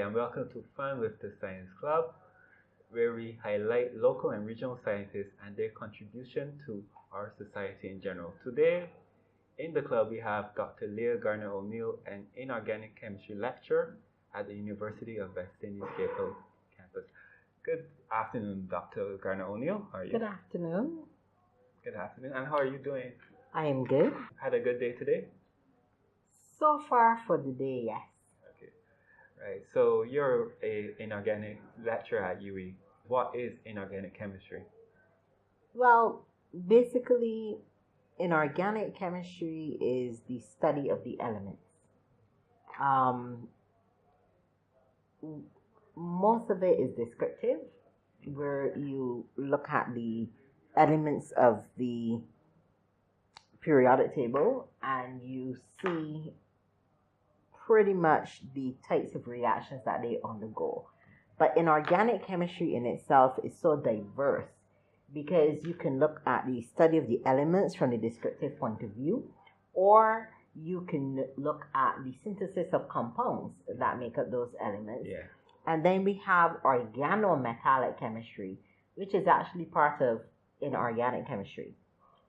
and welcome to Fun with the Science Club, where we highlight local and regional scientists and their contribution to our society in general. Today, in the club, we have Dr. Leah Garner O'Neill, an inorganic chemistry lecturer at the University of West Indies Gayfield campus. Good afternoon, Dr. Garner O'Neill. How are you? Good afternoon. Good afternoon. And how are you doing? I am good. Had a good day today? So far for the day, yes. Okay. Right. So you're an inorganic lecturer at UE. What is inorganic chemistry? Well, basically, inorganic chemistry is the study of the elements. Most of it is descriptive, where you look at the elements of the periodic table and you see pretty much the types of reactions that they undergo. But inorganic chemistry in itself is so diverse because you can look at the study of the elements from the descriptive point of view, or you can look at the synthesis of compounds that make up those elements. Yeah. And then we have organometallic chemistry, which is actually part of inorganic chemistry.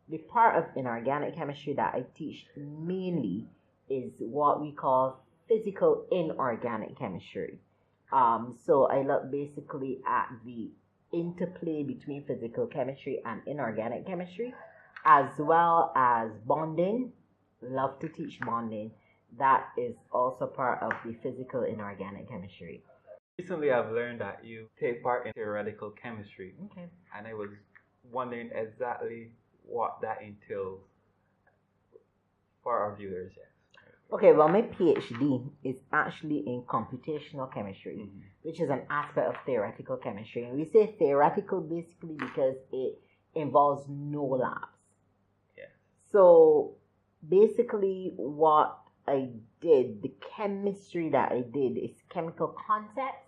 The part of inorganic chemistry that I teach mainly is what we call physical inorganic chemistry. So I look basically at the interplay between physical chemistry and inorganic chemistry, as well as bonding. Love to teach bonding. That is also part of the physical inorganic chemistry. Recently, I've learned that you take part in theoretical chemistry. Okay. And I was wondering exactly what that entails for our viewers. Yes. Okay, well, my PhD is actually in computational chemistry, which is an aspect of theoretical chemistry. And we say theoretical basically because it involves no labs. Yeah. So basically what I did, the chemistry that I did is chemical concepts,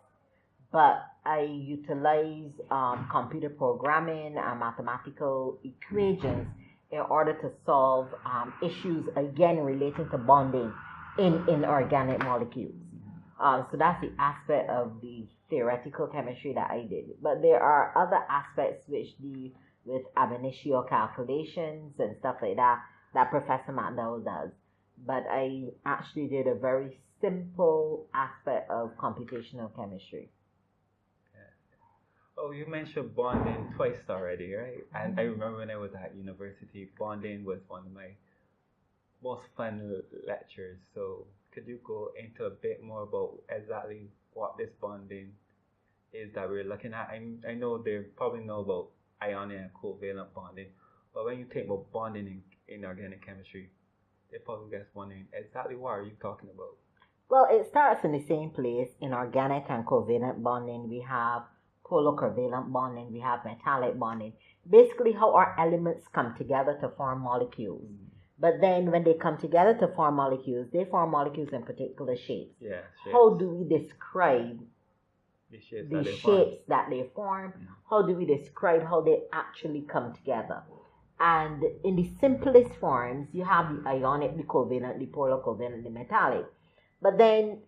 but I utilize computer programming and mathematical equations in order to solve issues, again, relating to bonding in inorganic molecules. So that's the aspect of the theoretical chemistry that I did. But there are other aspects which deal with ab initio calculations and stuff like that, that Professor McDowell does. But I actually did a very simple aspect of computational chemistry. Oh, you mentioned bonding twice already, right? And I remember when I was at university, bonding was one of my most fun lectures. So could you go into a bit more about exactly what this bonding is that we're looking at? I know they probably know about ionic and covalent bonding, but when you think about bonding in organic chemistry, they probably just wondering exactly what are you talking about? Well, it starts in the same place. In organic and covalent bonding, we have polar covalent bonding, we have metallic bonding. Basically how our elements come together to form molecules. But then when they come together to form molecules, they form molecules in particular shapes. Yeah, shapes. How do we describe the shapes, that they form? How do we describe how they actually come together? And in the simplest forms, you have the ionic, the covalent, the polar covalent, the metallic. But then,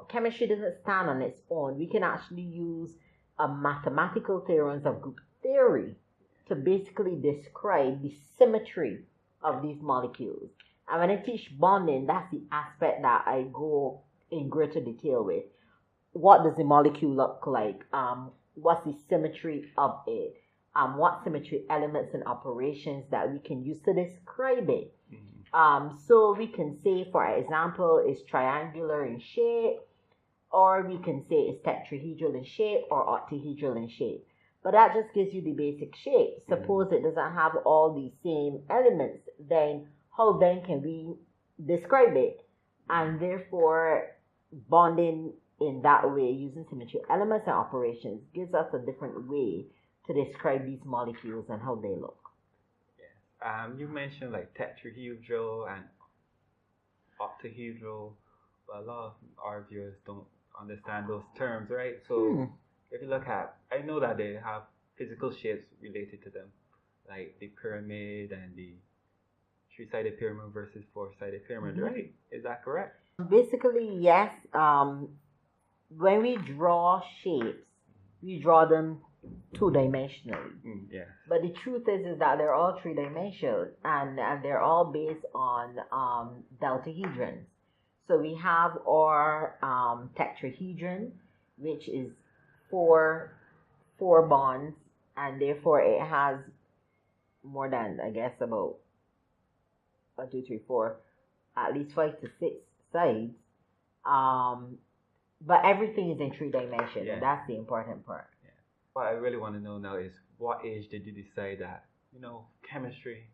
chemistry doesn't stand on its own. We can actually use mathematical theorems of group theory to basically describe the symmetry of these molecules. And when I teach bonding, that's the aspect that I go in greater detail with. What does the molecule look like? What's the symmetry of it? What symmetry elements and operations that we can use to describe it. So we can say, for example, it's triangular in shape, or we can say it's tetrahedral in shape or octahedral in shape. But that just gives you the basic shape. Suppose it doesn't have all the same elements, then how then can we describe it? And therefore, bonding in that way, using symmetry elements and operations, gives us a different way to describe these molecules and how they look. Yes. You mentioned like tetrahedral and octahedral, but a lot of our viewers don't understand those terms, right? So if you look at, I know that they have physical shapes related to them, like the pyramid and the three-sided pyramid versus four-sided pyramid, right? Is that correct? Basically, yes. when we draw shapes, we draw them two-dimensionally. Yeah. But the truth is that they're all three-dimensional, and they're all based on deltahedrons. So we have our tetrahedron, which is four bonds, and therefore it has more than, I guess, about 1, 2, 3, 4, at least 5 to 6 sides. But everything is in three dimensions, Yeah. and that's the important part. Yeah. What I really want to know now is what age did you decide that, chemistry,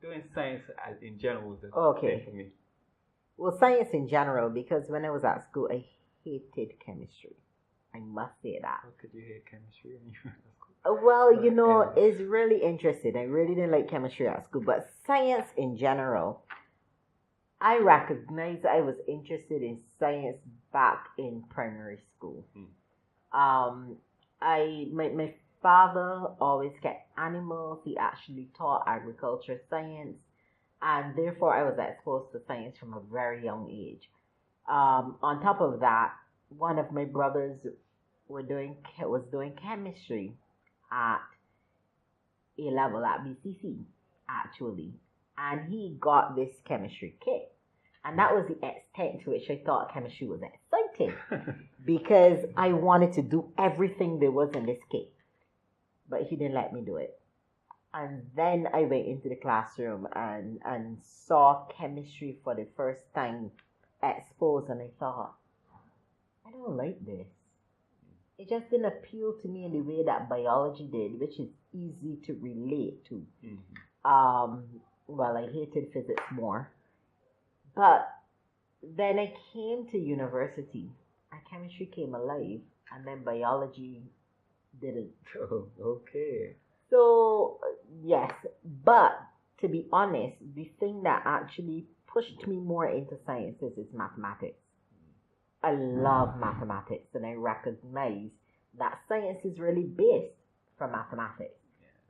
doing science in general was the thing for me? Well, science in general, because when I was at school, I hated chemistry. I must say that. How could you hate chemistry when you were at school? Well, it's really interesting. I really didn't like chemistry at school, but science in general, I recognized I was interested in science back in primary school. My father always kept animals. He actually taught agriculture science, and therefore I was exposed to science from a very young age. On top of that, one of my brothers was doing chemistry at A level at BCC actually, and he got this chemistry kit, and that was the extent to which I thought chemistry was exciting because I wanted to do everything there was in this kit, but he didn't let me do it. And then I went into the classroom and saw chemistry for the first time exposed, and I thought, I don't like this. It just didn't appeal to me in the way that biology did, which is easy to relate to. Well, I hated physics more. But then I came to university, and chemistry came alive, and then biology didn't. Oh, okay. So, yes, but to be honest, the thing that actually pushed me more into sciences is mathematics. I love mathematics, and I recognize that science is really based from mathematics.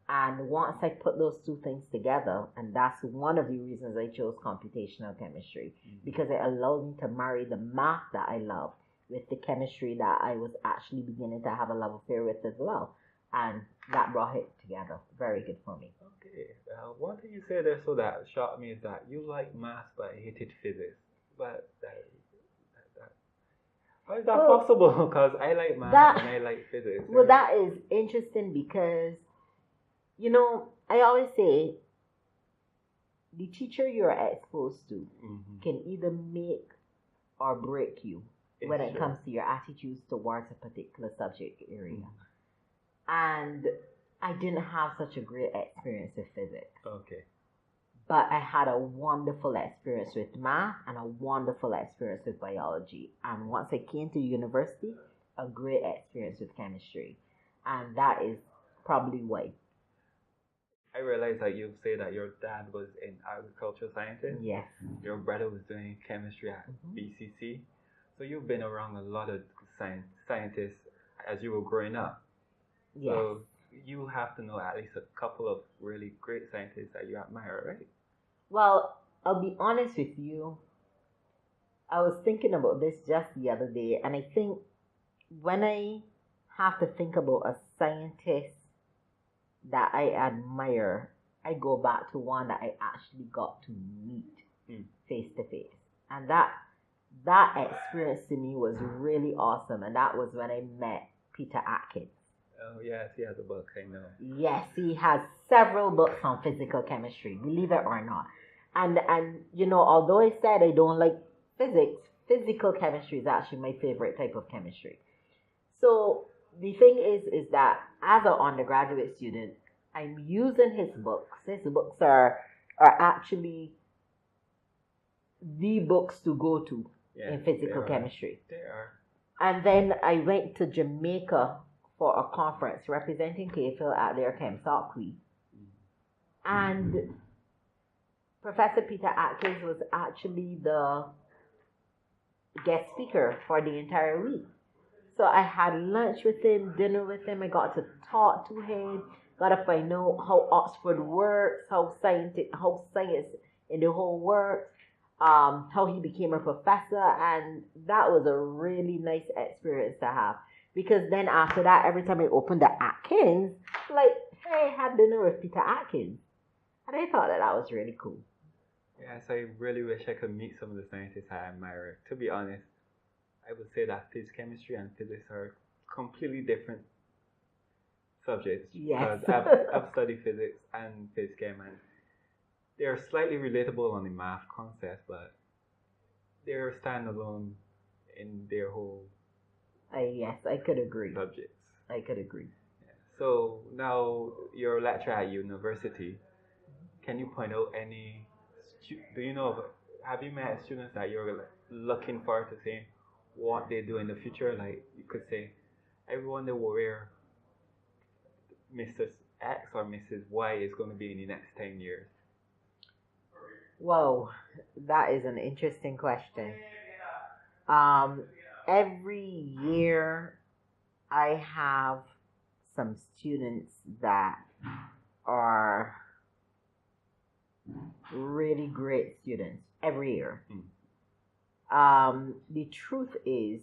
And once I put those two things together, and that's one of the reasons I chose computational chemistry, because it allowed me to marry the math that I love with the chemistry that I was actually beginning to have a love affair with as well. And that brought it together. Very good for me. Okay. One thing you said there so that shocked me is that you like math but hated physics. But how is that possible? Because I like math and I like physics. Well, that is interesting because, I always say the teacher you're exposed to can either make or break you when it comes to your attitudes towards a particular subject area. And I didn't have such a great experience with physics. Okay. But I had a wonderful experience with math and a wonderful experience with biology. And once I came to university, a great experience with chemistry. And that is probably why. I realized that you say that your dad was in agricultural sciences. Yes. Your brother was doing chemistry at BCC. So you've been around a lot of scientists as you were growing up. Yes. So you have to know at least a couple of really great scientists that you admire, right? Well, I'll be honest with you. I was thinking about this just the other day, and I think when I have to think about a scientist that I admire, I go back to one that I actually got to meet face to face. And that experience to me was really awesome, and that was when I met Peter Atkins. Oh, yes, he has a book, I know. Yes, he has several books on physical chemistry, believe it or not. And although I said I don't like physics, physical chemistry is actually my favorite type of chemistry. So the thing is that as an undergraduate student, I'm using his books. His books are actually the books to go to in physical chemistry. They are. And then I went to Jamaica for a conference representing KFIL at their Chemist Week. And Professor Peter Atkins was actually the guest speaker for the entire week. So I had lunch with him, dinner with him. I got to talk to him, got to find out how Oxford works, how science in the whole works. how he became a professor, and that was a really nice experience to have. Because then after that, every time I opened the Atkins, like, hey, have dinner with Peter Atkins. And I thought that was really cool. Yes, I really wish I could meet some of the scientists I admire. To be honest, I would say that chemistry and physics are completely different subjects Yes. because I've studied physics and chem, and they're slightly relatable on the math concept, but they're standalone in their whole Yes, I could agree. subjects. I could agree. So now you're a lecturer at university. Can you point out any? Do you know? Have you met students that you're like, looking forward to seeing what they do in the future? Like you could say, I wonder where Mrs. X or Mrs. Y is going to be in the next 10 years. Whoa, that is an interesting question. Um, every year I have some students that are really great students every year. The truth is,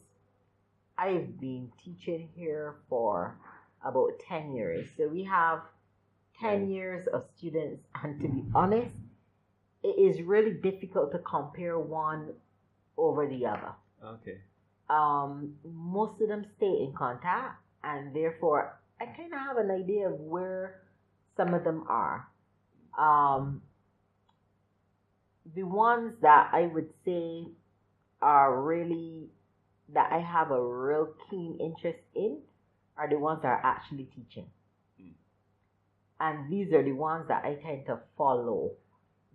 I've been teaching here for about 10 years. So we have 10 years of students, and to be honest, it is really difficult to compare one over the other. Okay. Most of them stay in contact, and therefore I kind of have an idea of where some of them are. The ones that I would say are really that I have a real keen interest in are the ones that are actually teaching. And these are the ones that I tend to follow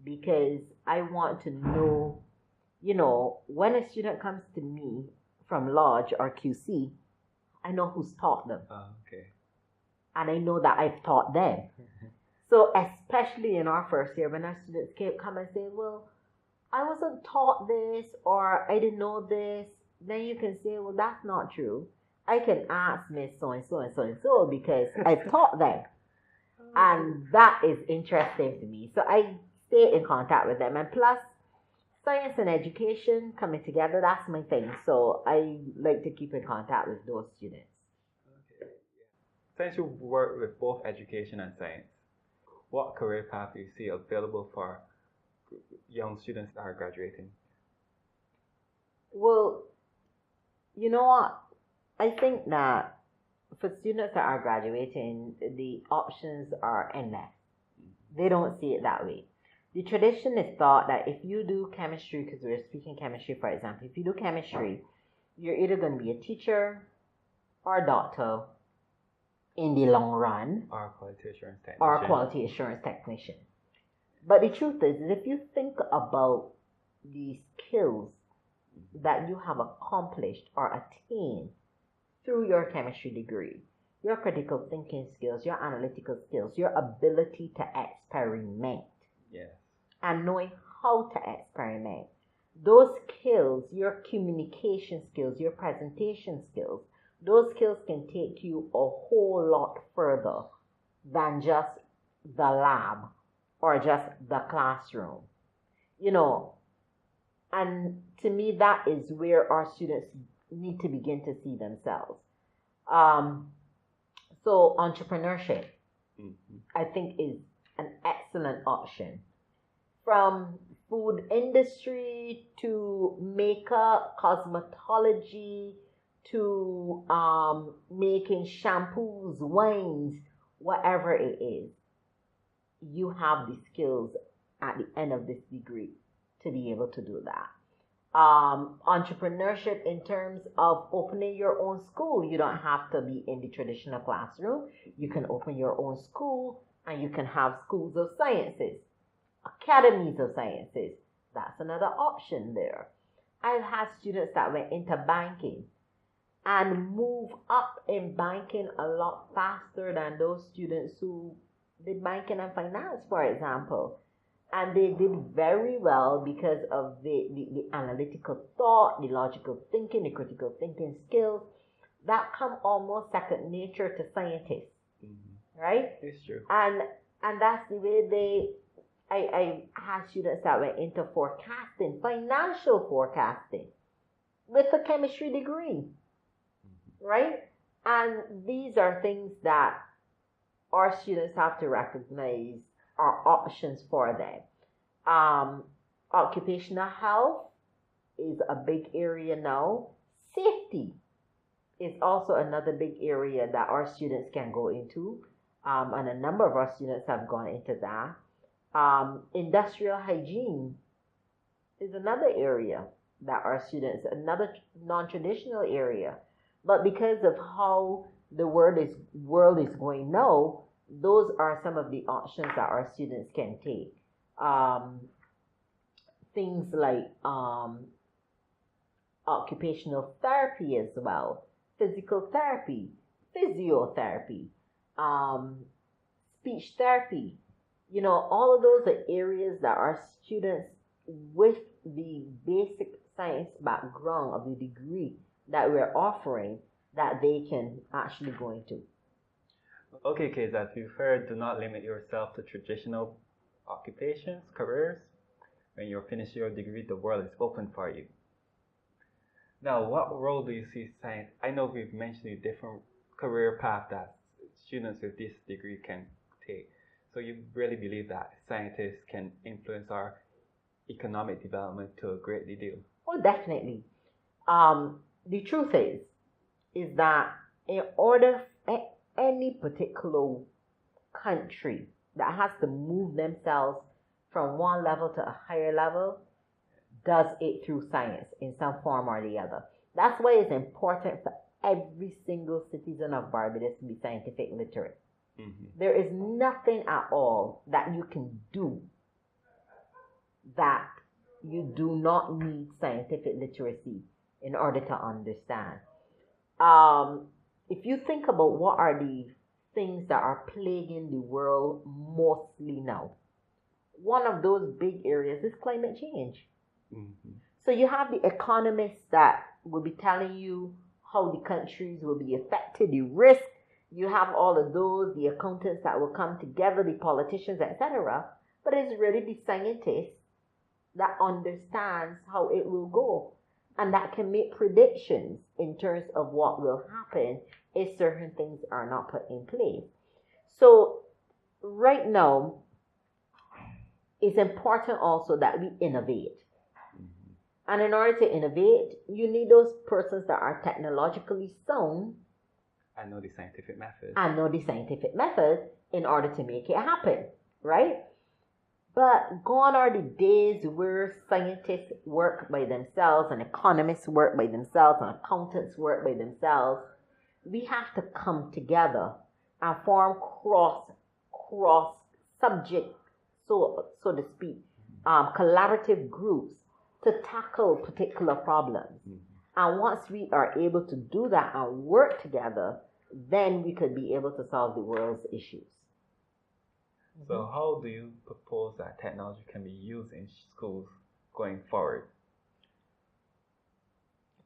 because I want to know, when a student comes to me from Lodge or QC, I know who's taught them. Okay. And I know that I've taught them. So especially in our first year, when our students come and say, well, I wasn't taught this or I didn't know this, then you can say, well, that's not true. I can ask Miss so-and-so and so-and-so because I've taught them. And that is interesting to me. So I stay in contact with them. And plus, science and education coming together, that's my thing. So I like to keep in contact with those students. Okay. Since you work with both education and science, what career path do you see available for young students that are graduating? Well, you know what? I think that for students that are graduating, the options are endless. They don't see it that way. The tradition is thought that if you do chemistry, because we're speaking chemistry, for example, if you do chemistry, you're either going to be a teacher or a doctor in the long run, or quality assurance technician. Or quality assurance technician. But the truth is if you think about the skills that you have accomplished or attained through your chemistry degree, your critical thinking skills, your analytical skills, your ability to experiment, and knowing how to experiment, those skills, your communication skills, your presentation skills, those skills can take you a whole lot further than just the lab or just the classroom. And to me, that is where our students need to begin to see themselves. So entrepreneurship, I think, is an excellent option. From food industry to makeup, cosmetology, to making shampoos, wines, whatever it is, you have the skills at the end of this degree to be able to do that. Entrepreneurship in terms of opening your own school. You don't have to be in the traditional classroom. You can open your own school and you can have schools of sciences, academies of sciences. That's another option there. I've had students that went into banking and move up in banking a lot faster than those students who did banking and finance, for example. And they did very well because of the analytical thought, the logical thinking, the critical thinking skills that come almost second nature to scientists, right? It's true. And that's the way they I had students that went into forecasting, financial forecasting, with a chemistry degree, right? And these are things that our students have to recognize are options for them. Occupational health is a big area now. Safety is also another big area that our students can go into, and a number of our students have gone into that. Industrial hygiene is another area that our students, another non-traditional area. But because of how the world is going now, those are some of the options that our students can take. Things like occupational therapy as well, physical therapy, physiotherapy, um, speech therapy. All of those are areas that our students with the basic science background of the degree that we're offering that they can actually go into. Okay, kids, as you've heard, do not limit yourself to traditional occupations, careers. When you're finished your degree, the world is open for you. Now, what role do you see science? I know we've mentioned the different career path that students with this degree can take. So you really believe that scientists can influence our economic development to a great deal? Oh, definitely. The truth is that in order any particular country that has to move themselves from one level to a higher level does it through science in some form or the other. That's why it's important for every single citizen of Barbados to be scientific literate. Mm-hmm. There is nothing at all that you can do that you do not need scientific literacy in order to understand. If you think about what are the things that are plaguing the world mostly now, one of those big areas is climate change. Mm-hmm. So you have the economists that will be telling you how the countries will be affected, the risk. You have all of those, the accountants that will come together, the politicians, etc. But it's really the scientists that understands how it will go and that can make predictions in terms of what will happen if certain things are not put in place. So right now, it's important also that we innovate. Mm-hmm. And in order to innovate, you need those persons that are technologically sound and know the scientific method in order to make it happen, right? But gone are the days where scientists work by themselves and economists work by themselves and accountants work by themselves. We have to come together and form cross subject, so to speak, collaborative groups to tackle particular problems. Mm-hmm. And once we are able to do that and work together, then we could be able to solve the world's issues. So how do you propose that technology can be used in schools going forward?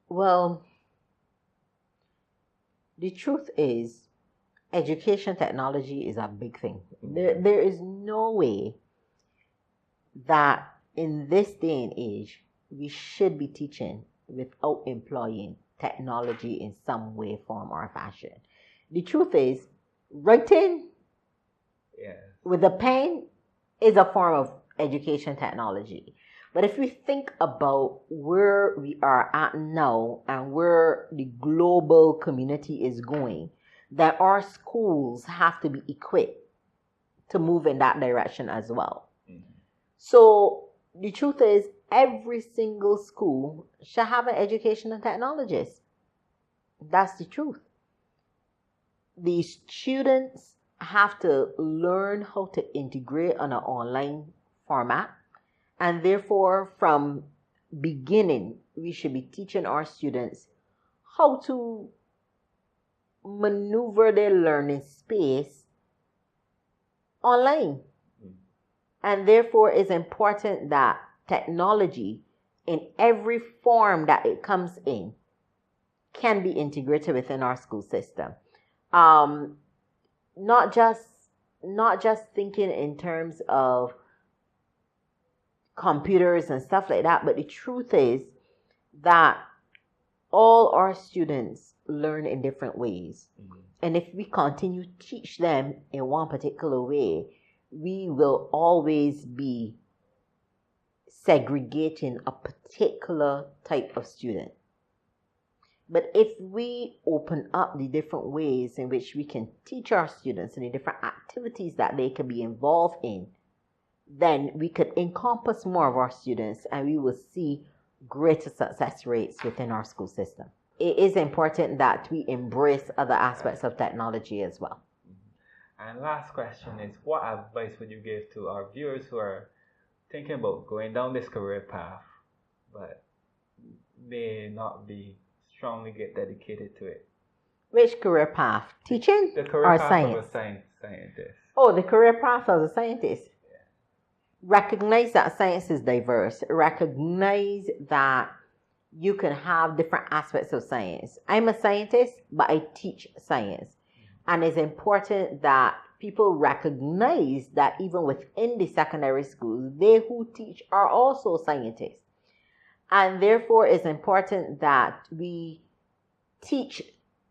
Well, the truth is, education technology is a big thing. There is no way that in this day and age, we should be teaching without employing technology in some way, form, or fashion. The truth is, writing with a pen is a form of education technology. But if we think about where we are at now and where the global community is going, that our schools have to be equipped to move in that direction as well. Mm-hmm. So the truth is, every single school should have an educational technologist. That's the truth. The students have to learn how to integrate on an online format. And therefore, from beginning, we should be teaching our students how to maneuver their learning space online. And therefore, it's important that technology, in every form that it comes in, can be integrated within our school system. Not just thinking in terms of computers and stuff like that. But the truth is that all our students learn in different ways. Mm-hmm. And if we continue to teach them in one particular way, we will always be segregating a particular type of student. But if we open up the different ways in which we can teach our students and the different activities that they can be involved in, then we could encompass more of our students and we will see greater success rates within our school system. It is important that we embrace other aspects of technology as well. And last question is, what advice would you give to our viewers who are thinking about going down this career path, but may not be strongly get dedicated to it? Which career path? Teaching the career or path science? Of a scientist. Oh, the career path of a scientist. Yeah. Recognize that science is diverse. Recognize that you can have different aspects of science. I'm a scientist, but I teach science. And it's important that people recognize that even within the secondary schools, they who teach are also scientists. And therefore, it's important that we teach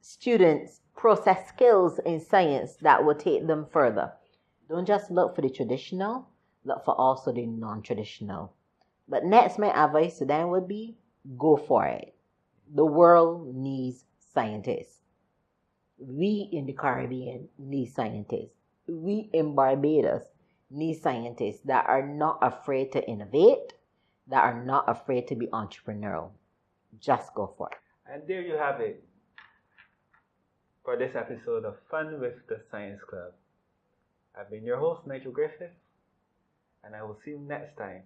students process skills in science that will take them further. Don't just look for the traditional, look for also the non-traditional. But next, my advice to them would be, go for it. The world needs scientists. We in the Caribbean need scientists. We in Barbados need scientists that are not afraid to innovate, that are not afraid to be entrepreneurial. Just go for it. And there you have it for this episode of Fun with the Science Club. I've been your host, Nigel Griffith, and I will see you next time.